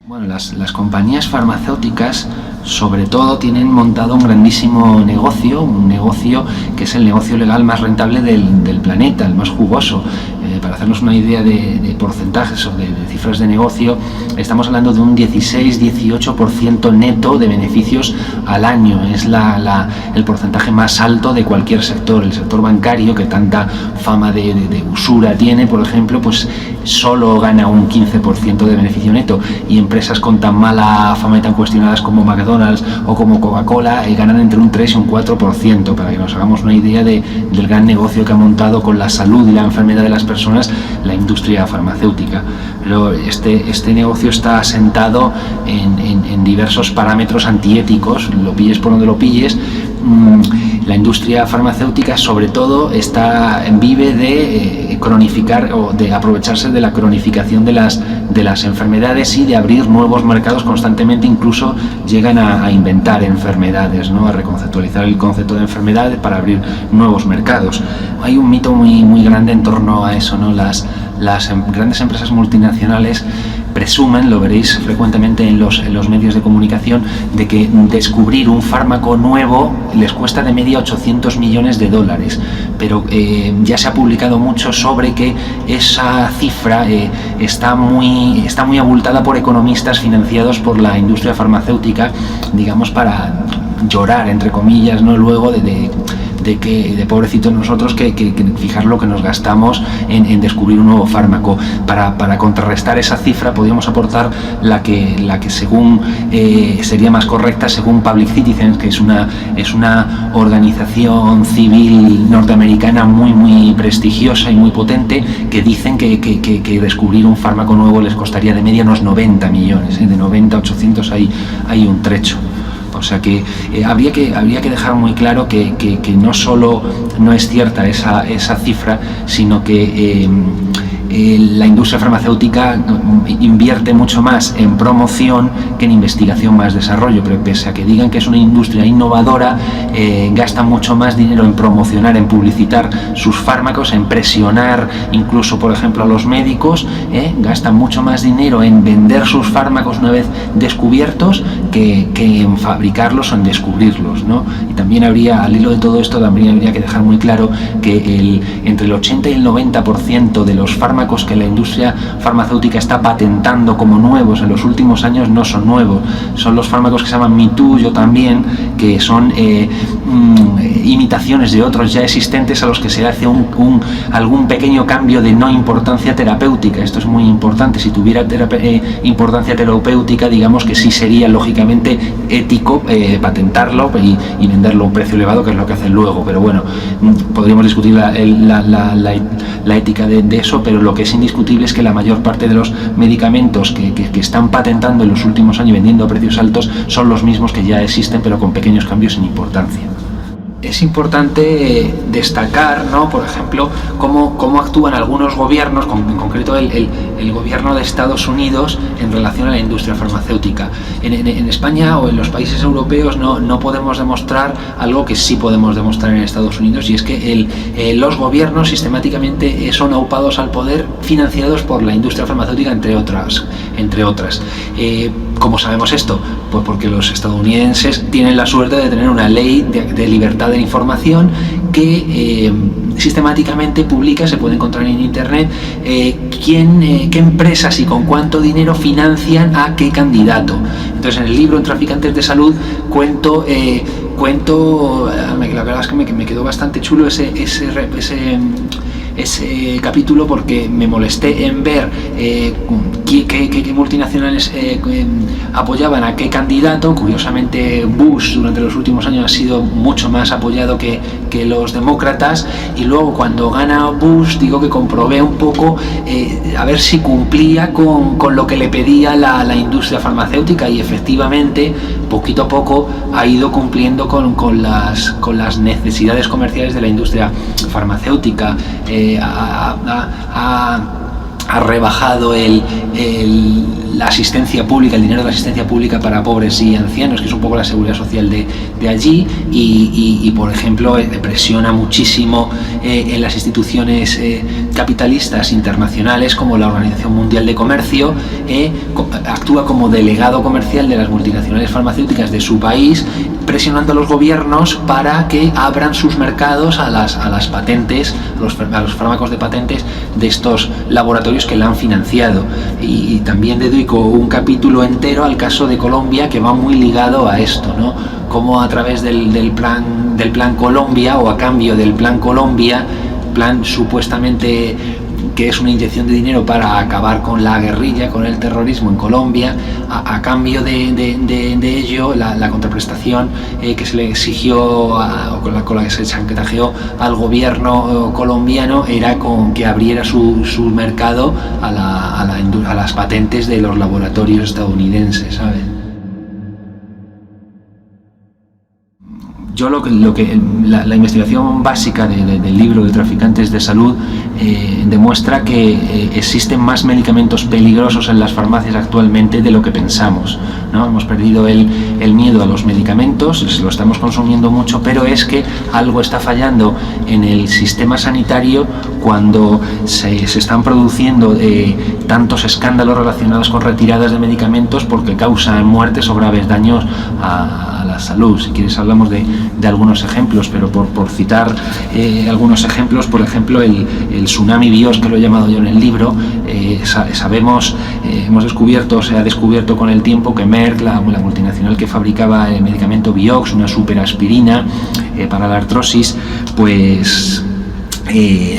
Bueno, las compañías farmacéuticas sobre todo tienen montado un grandísimo negocio, un negocio que es el negocio legal más rentable del planeta, el más jugoso. Para hacernos una idea de porcentajes o de cifras de negocio, estamos hablando de un 16-18% neto de beneficios al año. Es el porcentaje más alto de cualquier sector. El sector bancario, que tanta fama de usura tiene, por ejemplo, pues solo gana un 15% de beneficio neto, y empresas con tan mala fama y tan cuestionadas como McDonald's o como Coca-Cola ganan entre un 3 y un 4%, para que nos hagamos una idea del gran negocio que ha montado con la salud y la enfermedad de las personas la industria farmacéutica. Pero este negocio está asentado en diversos parámetros antiéticos, lo pilles por donde lo pilles. La industria farmacéutica sobre todo vive de cronificar o de aprovecharse de la cronificación de las enfermedades y de abrir nuevos mercados constantemente. Incluso llegan a inventar enfermedades, ¿no? A reconceptualizar el concepto de enfermedad para abrir nuevos mercados. Hay un mito muy grande en torno a eso, ¿no? Las grandes empresas multinacionales presumen, lo veréis frecuentemente en los medios de comunicación, de que descubrir un fármaco nuevo les cuesta de media $800 millones, pero ya se ha publicado mucho sobre que esa cifra está muy abultada por economistas financiados por la industria farmacéutica, digamos, para llorar, entre comillas, ¿no? Luego de pobrecitos nosotros que fijar lo que nos gastamos en descubrir un nuevo fármaco. Para contrarrestar esa cifra podríamos aportar la que según sería más correcta, según Public Citizen, que es una organización civil norteamericana muy prestigiosa y muy potente, que dicen que descubrir un fármaco nuevo les costaría de media unos 90 millones, de 90 a 800 hay un trecho. O sea que habría que dejar muy claro que no solo no es cierta esa cifra, sino que la industria farmacéutica invierte mucho más en promoción que en investigación más desarrollo. Pero pese a que digan que es una industria innovadora, gasta mucho más dinero en promocionar, en publicitar sus fármacos, en presionar incluso, por ejemplo, a los médicos, gastan mucho más dinero en vender sus fármacos una vez descubiertos que en fabricarlos o en descubrirlos, ¿no? Y también al hilo de todo esto, también habría que dejar muy claro que entre el 80 y el 90% de los fármacos que la industria farmacéutica está patentando como nuevos en los últimos años no son nuevos. Son los fármacos que se llaman Me Too, Yo También, que son imitaciones de otros ya existentes a los que se hace algún pequeño cambio de no importancia terapéutica. Esto es muy importante. Si tuviera importancia terapéutica, digamos que sí sería lógicamente ético patentarlo y venderlo a un precio elevado, que es lo que hacen luego. Pero bueno, podríamos discutir la ética de eso, pero lo que es indiscutible es que la mayor parte de los medicamentos que están patentando en los últimos años y vendiendo a precios altos son los mismos que ya existen, pero con pequeños cambios en importancia. Es importante destacar, ¿no?, por ejemplo, cómo actúan algunos gobiernos, en concreto el gobierno de Estados Unidos, en relación a la industria farmacéutica. En España o en los países europeos no podemos demostrar algo que sí podemos demostrar en Estados Unidos, y es que los gobiernos sistemáticamente son aupados al poder, financiados por la industria farmacéutica, entre otras. ¿Cómo sabemos esto? Pues porque los estadounidenses tienen la suerte de tener una ley de libertad de información que sistemáticamente publica, se puede encontrar en internet, qué empresas y con cuánto dinero financian a qué candidato. Entonces, en el libro En Traficantes de Salud cuento, la verdad es que me quedó bastante chulo ese capítulo, porque me molesté en ver qué multinacionales apoyaban a qué candidato. Curiosamente, Bush durante los últimos años ha sido mucho más apoyado que los demócratas, y luego cuando gana Bush, digo que comprobé un poco a ver si cumplía con lo que le pedía la industria farmacéutica, y efectivamente poquito a poco ha ido cumpliendo con las necesidades comerciales de la industria farmacéutica. ha rebajado la asistencia pública, el dinero de la asistencia pública para pobres y ancianos, que es un poco la seguridad social de allí, y por ejemplo presiona muchísimo en las instituciones capitalistas internacionales como la Organización Mundial de Comercio, actúa como delegado comercial de las multinacionales farmacéuticas de su país, presionando a los gobiernos para que abran sus mercados a las patentes, a los fármacos de patentes de estos laboratorios que la han financiado. Y también dedico un capítulo entero al caso de Colombia, que va muy ligado a esto, ¿no? Cómo a través del plan Colombia, o a cambio del plan Colombia, plan supuestamente que es una inyección de dinero para acabar con la guerrilla, con el terrorismo en Colombia, a cambio de ello, la contraprestación que se le exigió, con la que se chantajeó al gobierno colombiano, era con que abriera su mercado a las patentes de los laboratorios estadounidenses, ¿sabes? Yo la investigación básica del libro de Traficantes de Salud demuestra que existen más medicamentos peligrosos en las farmacias actualmente de lo que pensamos, ¿no? Hemos perdido el miedo a los medicamentos, lo estamos consumiendo mucho, pero es que algo está fallando en el sistema sanitario cuando se están produciendo tantos escándalos relacionados con retiradas de medicamentos, porque causan muertes o graves daños a la salud. Si quieres hablamos de algunos ejemplos, pero por citar algunos ejemplos, por ejemplo el tsunami BIOS, que lo he llamado yo en el libro, se ha descubierto con el tiempo que Merck, la multinacional que fabricaba el medicamento Vioxx, una superaspirina para la artrosis, pues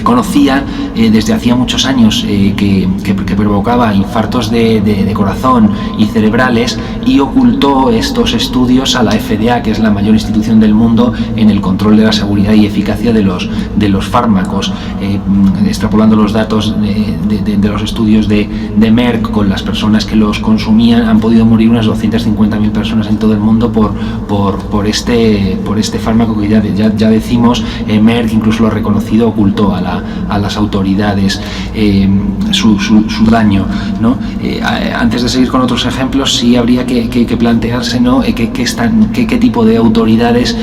conocía desde hacía muchos años que provocaba infartos de corazón y cerebrales, y ocultó estos estudios a la FDA, que es la mayor institución del mundo en el control de la seguridad y eficacia de los fármacos. Extrapolando los datos de los estudios de Merck con las personas que los consumían, han podido morir unas 250.000 personas en todo el mundo por este fármaco que ya decimos, Merck incluso lo ha reconocido, ocultó a las autoridades su daño, ¿no? Antes de seguir con otros ejemplos, sí habría que plantearse, ¿no? qué tipo de autoridades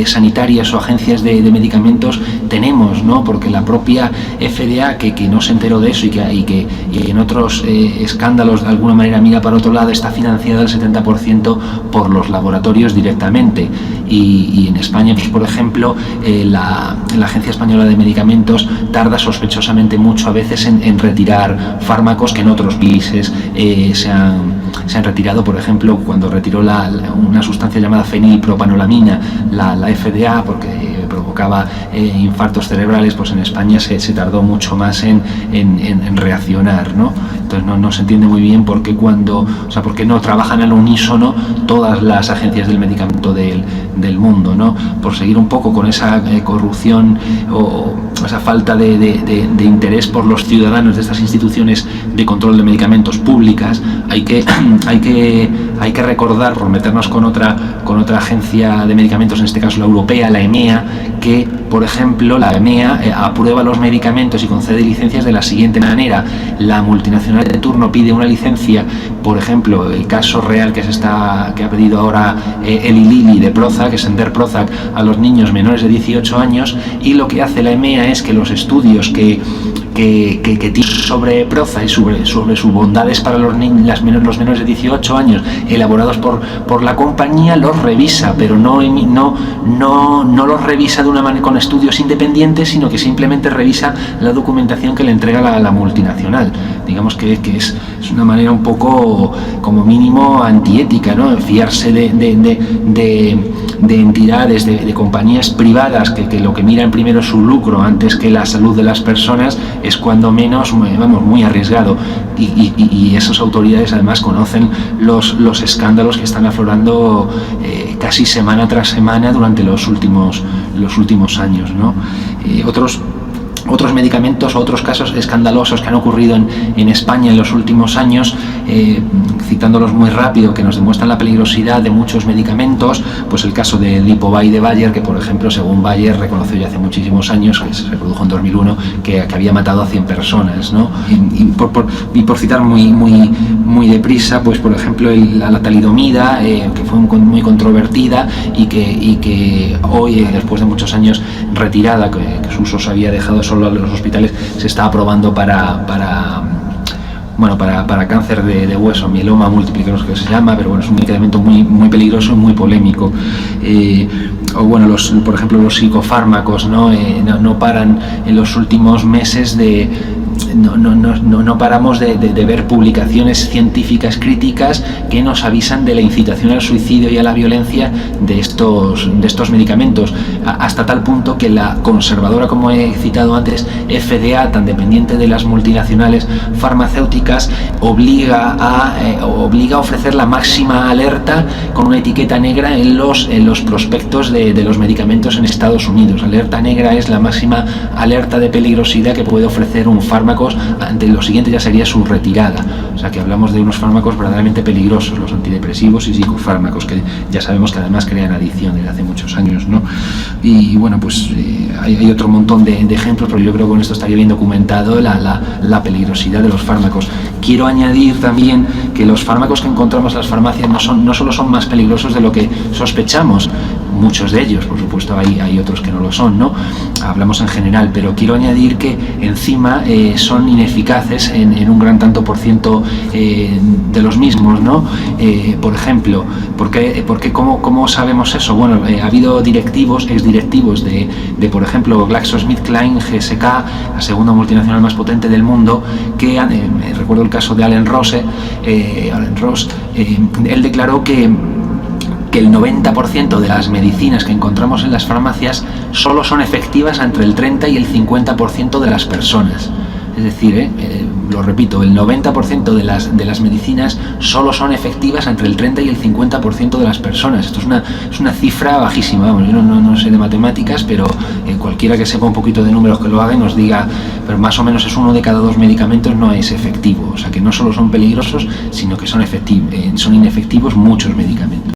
sanitarias o agencias de medicamentos tenemos, ¿no? Porque la propia FDA, que no se enteró de eso y que en otros escándalos de alguna manera mira para otro lado, está financiada al 70% por los laboratorios directamente. Y en España, pues, por ejemplo, la Agencia Española de Medicamentos tarda sospechosamente mucho a veces en retirar fármacos que en otros países se han retirado. Por ejemplo, cuando retiró una sustancia llamada fenilpropanolamina la FDA, porque provocaba infartos cerebrales, pues en España se tardó mucho más en reaccionar, ¿no? Entonces no se entiende muy bien por qué por qué no trabajan al unísono todas las agencias del medicamento del mundo, ¿no? Por seguir un poco con esa corrupción o esa falta de interés por los ciudadanos de estas instituciones de control de medicamentos públicas, hay que recordar, por meternos con otra agencia de medicamentos, en este caso la europea, la EMEA, que, por ejemplo, la EMEA aprueba los medicamentos y concede licencias de la siguiente manera. La multinacional de turno pide una licencia, por ejemplo, el caso real que ha pedido ahora Eli Lilly de Prozac, que es Ender Prozac, a los niños menores de 18 años, y lo que hace la EMEA es que los estudios que tiene sobre Prozac y sobre sus bondades para los menores de 18 años, elaborados por la compañía, los revisa, pero no los revisa de una manera con estudios independientes, sino que simplemente revisa la documentación que le entrega la multinacional. Digamos que es una manera un poco, como mínimo, antiética, ¿no? Fiarse de entidades, de compañías privadas que lo que miran primero es su lucro antes que la salud de las personas, es cuando menos, muy arriesgado. Y esas autoridades además conocen los escándalos que están aflorando casi semana tras semana durante los últimos años, ¿no? Otros medicamentos o otros casos escandalosos que han ocurrido en España en los últimos años, citándolos muy rápido, que nos demuestran la peligrosidad de muchos medicamentos, pues el caso del Lipovay de Bayer, que por ejemplo, según Bayer, reconoció ya hace muchísimos años, que se reprodujo en 2001, que había matado a 100 personas, ¿no? Y por citar muy deprisa, pues por ejemplo la talidomida, que fue muy controvertida y que hoy, después de muchos años retirada, que su uso se había dejado solo a los hospitales, se está aprobando para cáncer de hueso, mieloma múltiple, creo que se llama, pero bueno, es un medicamento muy peligroso y muy polémico. O bueno, por ejemplo, los psicofármacos, no paran en los últimos meses no paramos de ver publicaciones científicas críticas que nos avisan de la incitación al suicidio y a la violencia de estos medicamentos, hasta tal punto que la conservadora, como he citado antes, FDA, tan dependiente de las multinacionales farmacéuticas, obliga a ofrecer la máxima alerta con una etiqueta negra en los prospectos de los medicamentos en Estados Unidos. Alerta negra es la máxima alerta de peligrosidad que puede ofrecer un fármaco. Ante lo siguiente ya sería su retirada. O sea que hablamos de unos fármacos verdaderamente peligrosos, los antidepresivos y psicofármacos, que ya sabemos que además crean adicción desde hace muchos años, ¿no? Y bueno, pues hay otro montón de ejemplos, pero yo creo que con esto estaría bien documentado la peligrosidad de los fármacos. Quiero añadir también que los fármacos que encontramos en las farmacias no solo son más peligrosos de lo que sospechamos, muchos de ellos, por supuesto hay otros que no lo son, ¿no? Hablamos en general, pero quiero añadir que encima son ineficaces en un gran tanto por ciento de los mismos, ¿no? Por ejemplo, ¿cómo sabemos eso? Bueno, ha habido exdirectivos de por ejemplo, GlaxoSmithKline, GSK, la segunda multinacional más potente del mundo, que recuerdo el caso de Alain Ross, él declaró que el 90% de las medicinas que encontramos en las farmacias solo son efectivas entre el 30 y el 50% de las personas. Es decir, lo repito, el 90% de las medicinas solo son efectivas entre el 30 y el 50% de las personas. Esto es una cifra bajísima. Vamos, yo no sé de matemáticas, pero cualquiera que sepa un poquito de números que lo haga y nos diga, pero más o menos es 1 de cada 2 medicamentos no es efectivo. O sea que no solo son peligrosos, sino que son inefectivos muchos medicamentos.